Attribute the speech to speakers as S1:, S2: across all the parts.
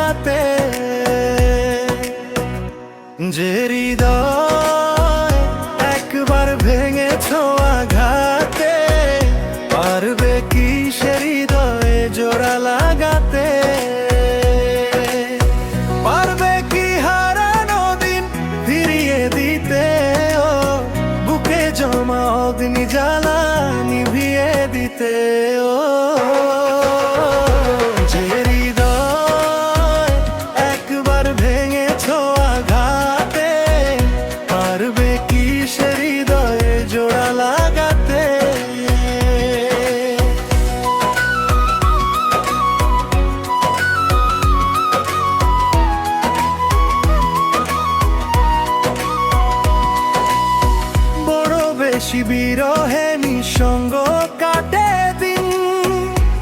S1: লাগাতে। যে হৃদয় একবার ভেঙেছো আঘাতে, পারবে কি সে হৃদয়ে জোড়া লাগাতে? পারবে কি হারানো দিন ফিরিয়ে দিতে? ও বুকে জমা অগ্নি জ্বালা নিভিয়ে দিতে। ও যে হৃদয় একবার ভেঙেছো আঘাতে, পারবে কি সে হৃদয়ে জোড়া লাগাতে? বড় বেশি বিরহে নিঃসঙ্গ কাটে দিন,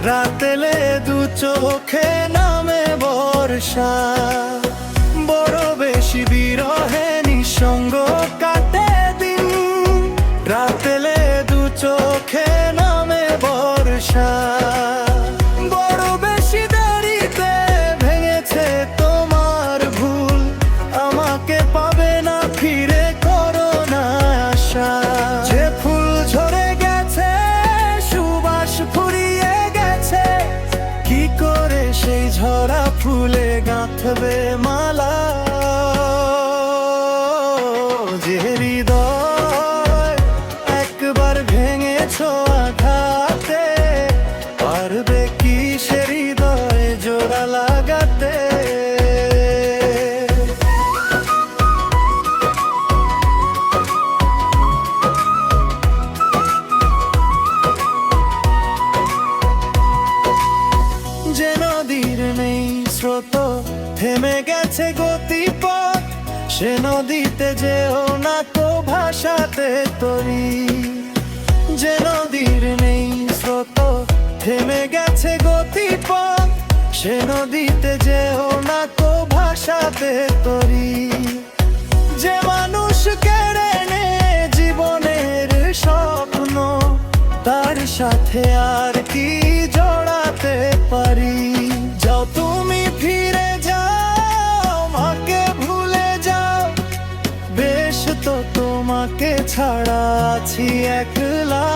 S1: রাতেলে দু চোখে নামে বর্ষা। বড় বেশি বিরহে নিঃসঙ্গ কাটে দিন, রাতেলে দু চোখে নামে বর্ষা। বড় বেশি দেরিতে ভেঙেছে তোমার ভুল, আমাকে পাবে না ফিরে, করো না আশা। যে ফুল ঝরে গেছে সুবাস ফুরিয়ে গেছে, কি করে সেই ঝরা ফুলে গাঁথবে মালা? যে হৃদয় একবার ভেঙেছো আঘাতে, পারবে কি সে হৃদয়ে জোড়া লাগাতে? যে নদীর নেই স্রোত, থেমে গেছে গতিপথ, সে নদীতে যেও না তো ভাসাতে তরি। যে নদীর নেই স্রোত, থেমে গেছে গতিপথ, সে নদীতে যেও না তো ভাসাতে তরি। যে মানুষ কেড়ে নে জীবনের স্বপ্ন, তার সাথে আর কি জড়াতে পারি? যাও তুমি ফিরে যাও, মাকে ভুলে যাও, বেশ তো তোমাকে ছাড়া আছি একলা।